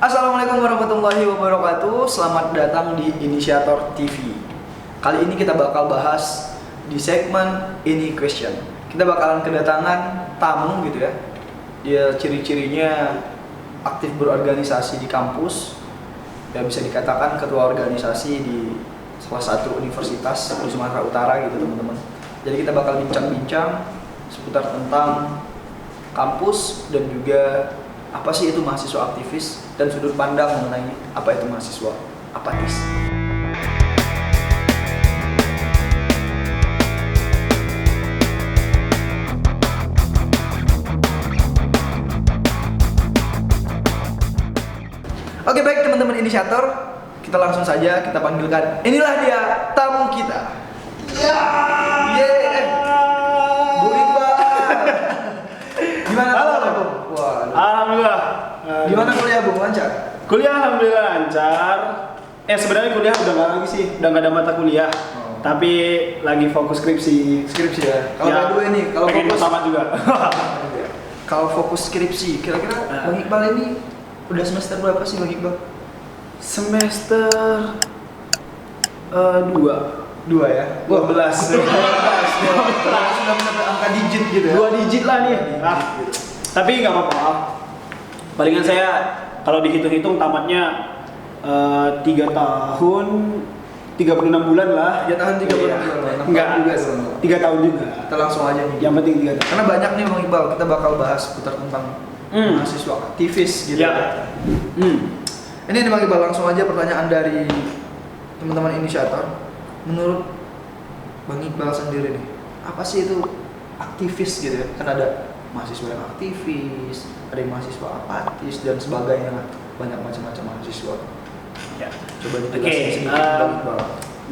Assalamualaikum warahmatullahi wabarakatuh. Selamat datang di Inisiator TV. Kali ini kita bakal bahas di segmen Ini Question. Kita bakalan kedatangan tamu gitu ya. Dia ciri-cirinya aktif berorganisasi di kampus. Ya bisa dikatakan ketua organisasi di salah satu universitas di Sumatera Utara gitu teman-teman. Jadi kita bakal bincang-bincang seputar tentang kampus dan juga apa sih itu mahasiswa aktivis dan sudut pandang mengenai apa itu mahasiswa apatis. Oke baik teman-teman inisiator, kita langsung saja kita panggilkan. Inilah dia tamu kita. Ya, Bu Iqbal. Gimana? Halo. Wah, Alhamdulillah. gimana kuliah Bu? Lancar? Kuliah alhamdulillah lancar. Sebenarnya kuliah udah nggak lagi sih, udah nggak ada mata kuliah. Tapi lagi fokus skripsi. Skripsi ya. Kalau Ya, kedua ini, kalau pengen fokus tamat juga. kalau fokus skripsi, kira-kira Bang Iqbal ini udah semester berapa sih Bang Iqbal? Semester 2 ya? 12. Sudah mencapai angka digit gitu ya? 2 digit lah nih. Tapi nggak apa-apa. Palingan saya kalau dihitung-hitung tamatnya 3 tahun 36 bulan lah. 3 tahun 36 bulan. Enggak, 3 tahun juga. Kita langsung aja nih. Yang penting 3 tahun. Karena banyak nih Bang Iqbal, kita bakal bahas seputar tentang mahasiswa aktivis gitu Ya. Ini nih Bang Iqbal, langsung aja pertanyaan dari teman-teman inisiator. Menurut Bang Iqbal sendiri nih, apa sih itu aktivis gitu ya? Kan ada mahasiswa yang aktivis, ada yang mahasiswa apatis dan sebagainya, banyak macam-macam mahasiswa. Ya. Coba dijelasin Oke, sedikit Bang Iqbal.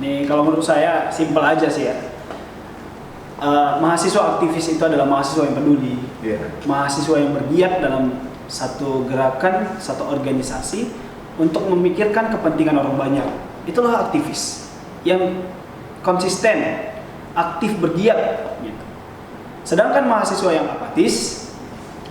nih kalau menurut saya simpel aja sih ya. Mahasiswa aktivis itu adalah mahasiswa yang peduli, mahasiswa yang bergiat dalam satu gerakan, satu organisasi untuk memikirkan kepentingan orang banyak. Itulah aktivis yang konsisten, aktif bergiat. Gitu. Sedangkan mahasiswa yang apatis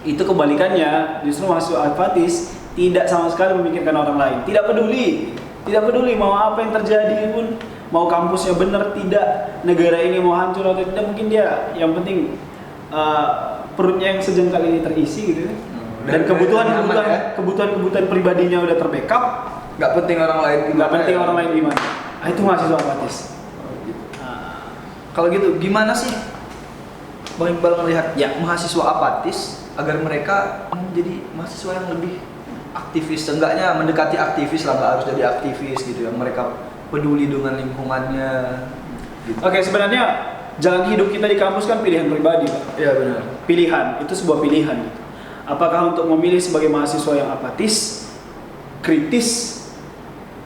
itu kebalikannya, justru mahasiswa apatis tidak sama sekali memikirkan orang lain, tidak peduli mau apa yang terjadi pun. Mau kampusnya benar tidak, negara ini mau hancur atau tidak, mungkin dia yang penting perutnya yang sejengkal ini terisi gitu. Dan kebutuhan pribadinya udah terbackup, Nggak penting orang lain gimana. nggak penting orang lain gimana. Itu mahasiswa apatis. Kalau gitu, gimana sih Bang Iqbal melihat ya mahasiswa apatis agar mereka menjadi mahasiswa yang lebih aktivis, seenggaknya mendekati aktivis lah, nggak harus jadi aktivis gitu ya. Mereka peduli dengan lingkungannya. Gitu. Oke, sebenarnya jalan hidup kita di kampus kan pilihan pribadi, Pak. Iya benar. Pilihan, itu sebuah pilihan gitu. Apakah untuk memilih sebagai mahasiswa yang apatis, kritis,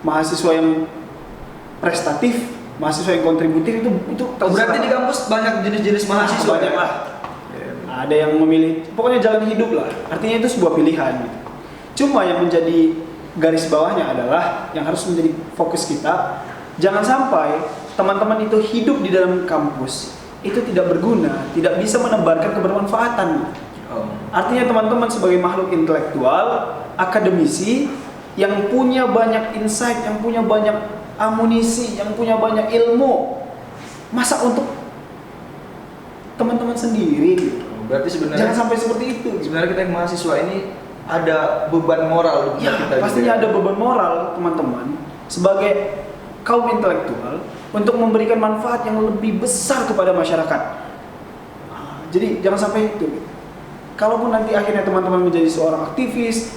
mahasiswa yang prestatif, mahasiswa yang kontributif, itu Berarti di kampus banyak jenis-jenis mahasiswa. banyak lah. Ada yang memilih, pokoknya jalan hidup lah. Artinya itu sebuah pilihan gitu. Cuma yang menjadi garis bawahnya adalah yang harus menjadi fokus kita, jangan sampai teman-teman itu hidup di dalam kampus itu tidak berguna, tidak bisa menebarkan kebermanfaatan. Artinya teman-teman sebagai makhluk intelektual, akademisi yang punya banyak insight, yang punya banyak amunisi, yang punya banyak ilmu, masa untuk teman-teman sendiri? Berarti sebenarnya Jangan sampai seperti itu. Sebenarnya kita yang mahasiswa ini ada beban moral di Ya, kita. pastinya gitu ya. ada beban moral teman-teman sebagai kaum intelektual untuk memberikan manfaat yang lebih besar kepada masyarakat. Jadi jangan sampai itu. Kalaupun nanti akhirnya teman-teman menjadi seorang aktivis,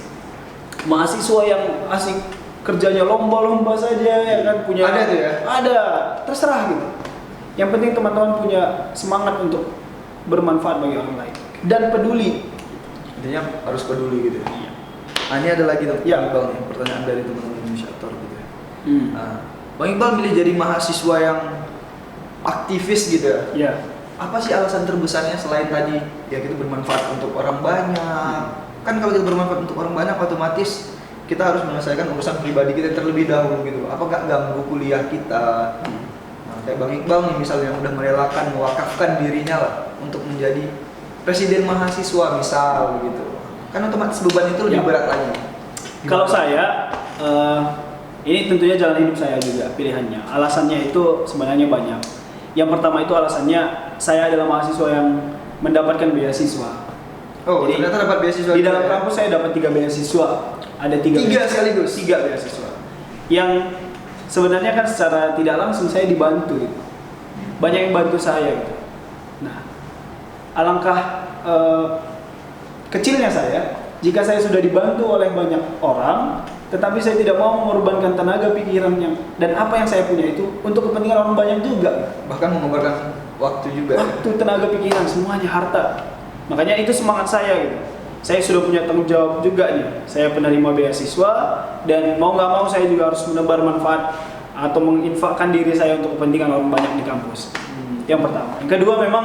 mahasiswa yang asik kerjanya lomba-lomba saja, ya kan punya. Ada tuh ya? Ada, terserah gitu. Yang penting teman-teman punya semangat untuk bermanfaat bagi orang lain dan peduli. Intinya harus peduli gitu ya. Nah ini ada lagi tuh Ya. Bang nih, pertanyaan dari teman-teman inisiator gitu ya. Nah, Bang Iqbal milih jadi mahasiswa yang aktivis gitu ya. Ya. Apa sih alasan terbesarnya selain tadi ya kita bermanfaat untuk orang banyak? Kan kalau kita bermanfaat untuk orang banyak otomatis kita harus menyelesaikan urusan pribadi kita terlebih dahulu gitu. Apa gak ganggu kuliah kita? Nah, kayak Bang Iqbal nih misalnya yang udah merelakan mewakafkan dirinya lah untuk menjadi presiden mahasiswa misal gitu, kan otomatis beban itu lebih berat lagi. Kalau saya, ini tentunya jalan hidup saya juga pilihannya. Alasannya itu sebenarnya banyak. Yang pertama itu alasannya saya adalah mahasiswa yang mendapatkan beasiswa. Oh, Jadi, ternyata dapat beasiswa. Di dalam kampus saya dapat 3 beasiswa. Ada 3 Tiga sekaligus? 3 beasiswa. Yang sebenarnya kan secara tidak langsung saya dibantu gitu. Banyak yang bantu saya gitu. Nah, alangkah kecilnya saya jika saya sudah dibantu oleh banyak orang, tetapi saya tidak mau mengorbankan tenaga pikirannya dan apa yang saya punya itu untuk kepentingan orang banyak juga. Bahkan mengorbankan waktu juga. Waktu, tenaga pikiran, semuanya, harta. Makanya itu semangat saya gitu. Saya sudah punya tanggung jawab juga nih. Saya penerima beasiswa dan mau nggak mau saya juga harus menebar manfaat atau menginfakkan diri saya untuk kepentingan orang banyak di kampus. Yang pertama. Yang kedua memang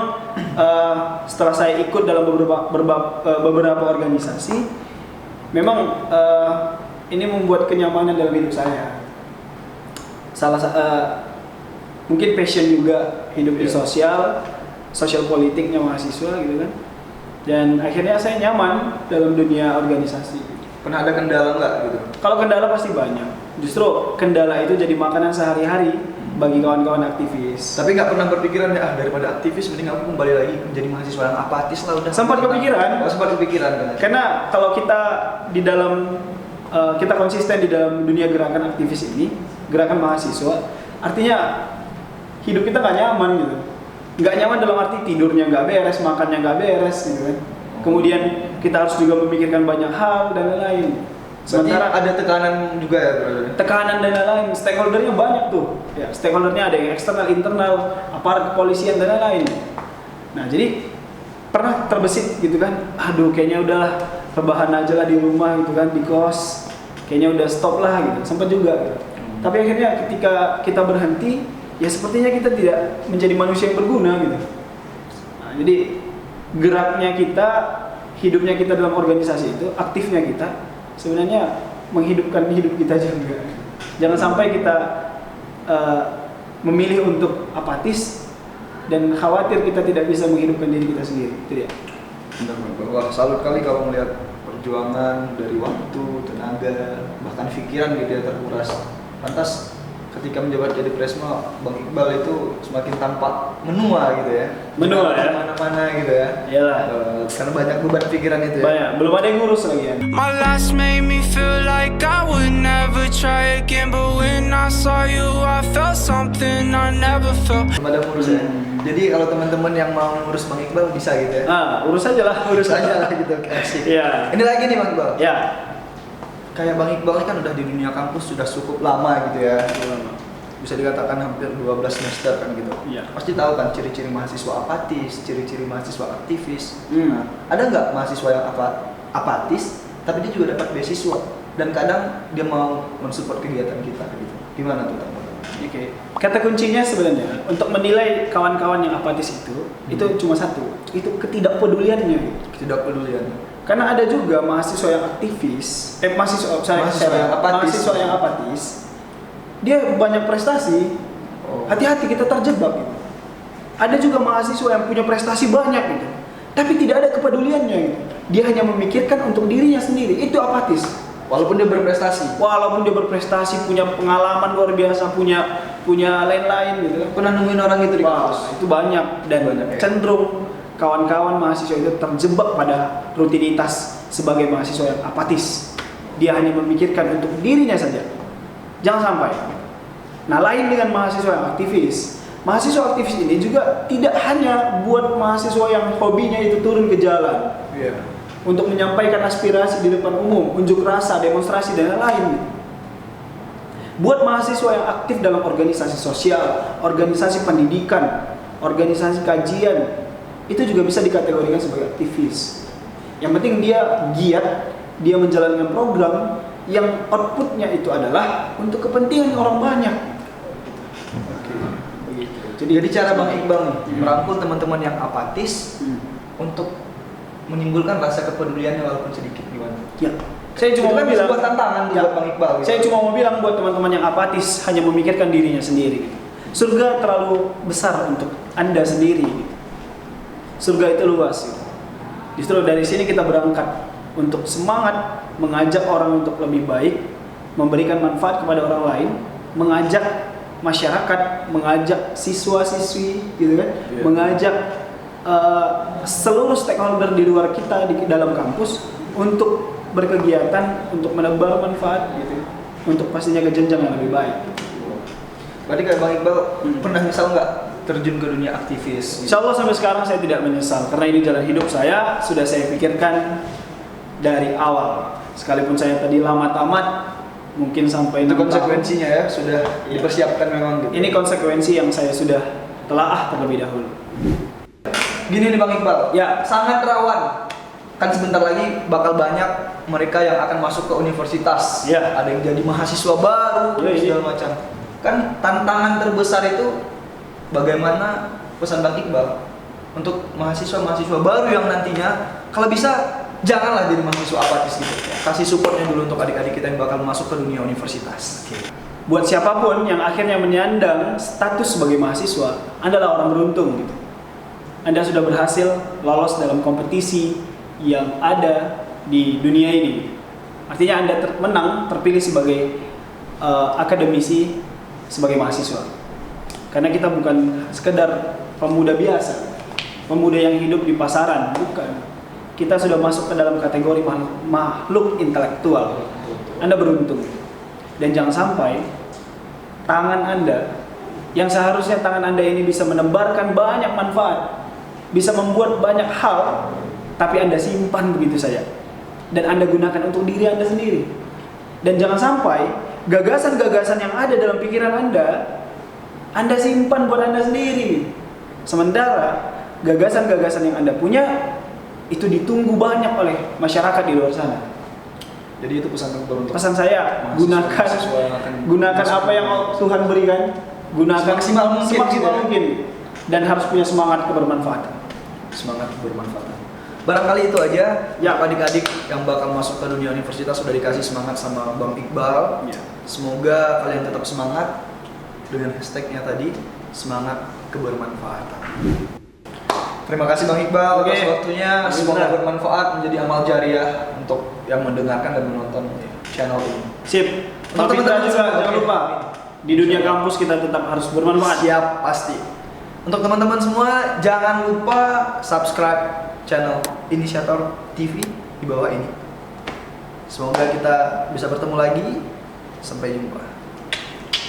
setelah saya ikut dalam beberapa organisasi, memang ini membuat kenyamanan dalam hidup saya. Mungkin passion juga hidup di sosial politiknya mahasiswa gitu kan. Dan akhirnya saya nyaman dalam dunia organisasi. Pernah ada kendala nggak gitu? Kalau kendala pasti banyak. Justru kendala itu jadi makanan sehari-hari bagi kawan-kawan aktivis. Tapi nggak pernah berpikiran ya, daripada aktivis mending aku kembali lagi menjadi mahasiswa yang apatis lah udah. Sempat kepikiran. Oh, sempat kepikiran kan? Karena kalau kita di dalam kita konsisten di dalam dunia gerakan aktivis ini, gerakan mahasiswa, artinya hidup kita nggak nyaman gitu. Nggak nyaman dalam arti tidurnya nggak beres, makannya nggak beres gitu kan. Kemudian kita harus juga memikirkan banyak hal dan lain-lain. Sementara ada tekanan juga ya, brother? Tekanan dan lain-lain, stakeholdernya banyak tuh. Ya, stakeholdernya ada yang eksternal, internal, aparat kepolisian dan lain-lain. Nah, jadi pernah terbesit gitu kan, aduh kayaknya udah rebahan aja lah di rumah gitu kan, di kos. Kayaknya udah stop lah gitu, sempat juga gitu. Tapi akhirnya ketika kita berhenti, ya sepertinya kita tidak menjadi manusia yang berguna gitu. Nah, jadi geraknya kita, hidupnya kita dalam organisasi itu, aktifnya kita sebenarnya menghidupkan hidup kita juga. Jangan sampai kita memilih untuk apatis dan khawatir kita tidak bisa menghidupkan diri kita sendiri. Itu dia. Wah, salut kali kalau melihat perjuangan dari waktu, tenaga, bahkan pikiran gitu ya terkuras. Lantas ketika menjabat jadi Presma, Bang Iqbal itu semakin tampak menua gitu ya. Menua ya. Mana-mana gitu ya. Iyalah. Karena banyak beban pikiran itu ya. Banyak, belum ada yang ngurus lagi ya. My last made me feel like I would never try again, but when I saw you, I felt something I never felt. Belum ada ngurus ya. Jadi kalau teman-teman yang mau ngurus Bang Iqbal bisa gitu ya. Urus aja lah. Urus aja lah gitu. Asik. Iya. Ini lagi nih Bang Iqbal. Ya. Kayak Bang Iqbal kan udah di dunia kampus sudah cukup lama gitu ya. Bisa dikatakan hampir 12 semester kan gitu. Iya. Pasti tahu kan ciri-ciri mahasiswa apatis, ciri-ciri mahasiswa aktivis. Hmm. Nah, ada nggak mahasiswa yang apatis tapi dia juga dapat beasiswa dan kadang dia mau mensupport kegiatan kita gitu. Gimana tuh teman-teman? Oke. Kata kuncinya sebenarnya untuk menilai kawan-kawan yang apatis itu cuma satu, itu ketidakpeduliannya. Ketidakpedulian. Karena ada juga mahasiswa yang aktivis, mahasiswa yang apatis, dia banyak prestasi. Oh. Hati-hati kita terjebak gitu. Ada juga mahasiswa yang punya prestasi banyak gitu, tapi tidak ada kepeduliannya gitu. Dia hanya memikirkan untuk dirinya sendiri, itu apatis. Walaupun dia berprestasi. Walaupun dia berprestasi, punya pengalaman luar biasa, punya lain-lain gitu kan. Pernah nemuin orang itu di Wah, kampus? itu banyak dan Banyak, ya? cenderung kawan-kawan mahasiswa itu terjebak pada rutinitas sebagai mahasiswa yang apatis. Dia hanya memikirkan untuk dirinya saja. Jangan sampai. Nah, lain dengan mahasiswa yang aktivis. Mahasiswa aktivis ini juga tidak hanya buat mahasiswa yang hobinya itu turun ke jalan. Iya. Untuk menyampaikan aspirasi di depan umum, unjuk rasa, demonstrasi dan lain-lain. Buat mahasiswa yang aktif dalam organisasi sosial, organisasi pendidikan, organisasi kajian, itu juga bisa dikategorikan sebagai aktivis. Yang penting dia giat, dia menjalankan program yang outputnya itu adalah untuk kepentingan orang banyak. Oke. Begitu. Jadi cara Bang Iqbal nih merangkul teman-teman yang apatis untuk menimbulkan rasa kepeduliannya walaupun sedikit gimana? Ya. Saya cuma Itu kan mau bilang sebuah tantangan ya, buat Bang Iqbal. Gitu. Saya cuma mau bilang buat teman-teman yang apatis hanya memikirkan dirinya sendiri. Surga terlalu besar untuk Anda sendiri. Surga itu luas. Justru dari sini kita berangkat untuk semangat mengajak orang untuk lebih baik, memberikan manfaat kepada orang lain, mengajak masyarakat, mengajak siswa-siswi gitu kan, mengajak seluruh stakeholder di luar kita di dalam kampus untuk berkegiatan, untuk menebar manfaat gitu, untuk pastinya ke jenjang yang lebih baik. Berarti kayak Bang Iqbal pernah misal nggak terjun ke dunia aktivis? Insya Allah sampai sekarang saya tidak menyesal karena ini jalan hidup saya, sudah saya pikirkan dari awal. Sekalipun saya tadi lama tamat, mungkin sampai Itu 6 tahun. konsekuensinya ya sudah dipersiapkan memang gitu. Ini konsekuensi yang saya sudah telaah terlebih dahulu. Gini nih Bang Iqbal, Ya. sangat rawan. Kan sebentar lagi bakal banyak mereka yang akan masuk ke universitas. Ya. Ada yang jadi mahasiswa baru, Ya, ini. segala macam. Kan tantangan terbesar itu bagaimana pesan Bang Iqbal untuk mahasiswa-mahasiswa baru yang nantinya kalau bisa janganlah jadi mahasiswa apatis gitu. Kasih supportnya dulu untuk adik-adik kita yang bakal masuk ke dunia universitas. Buat siapapun yang akhirnya menyandang status sebagai mahasiswa, Anda adalah orang beruntung gitu. Anda sudah berhasil lolos dalam kompetisi yang ada di dunia ini. Artinya Anda menang, terpilih sebagai akademisi, sebagai mahasiswa. Karena kita bukan sekedar pemuda biasa, pemuda yang hidup di pasaran, bukan. Kita sudah masuk ke dalam kategori makhluk intelektual. Anda beruntung. Dan jangan sampai tangan Anda, yang seharusnya tangan Anda ini bisa menebarkan banyak manfaat, bisa membuat banyak hal, tapi Anda simpan begitu saja. Dan Anda gunakan untuk diri Anda sendiri. Dan jangan sampai gagasan-gagasan yang ada dalam pikiran Anda simpan buat Anda sendiri. Sementara gagasan-gagasan yang Anda punya itu ditunggu banyak oleh masyarakat di luar sana. Jadi itu pesan Bang untuk Pesan saya, mahasiswa yang akan gunakan masuk apa yang Tuhan berikan, gunakan Semaksimal mungkin gitu ya. mungkin, dan harus punya semangat kebermanfaatan. semangat bermanfaat. Barangkali itu aja Ya. adik-adik yang bakal masuk ke dunia universitas sudah dikasih semangat sama Bang Iqbal. Ya. Semoga kalian tetap semangat dengan hashtagnya tadi, semangat kebermanfaatan. Terima kasih Bang Iqbal Oke. atas waktunya. Semoga bermanfaat menjadi amal jariah untuk yang mendengarkan dan menonton channel ini. Sip. Untuk Tapi teman-teman juga semua, jangan oke. lupa di dunia kampus kita tetap harus bermanfaat. Siap, pasti. Untuk teman-teman semua, jangan lupa subscribe channel Inisiator TV di bawah ini. Semoga kita bisa bertemu lagi. Sampai jumpa.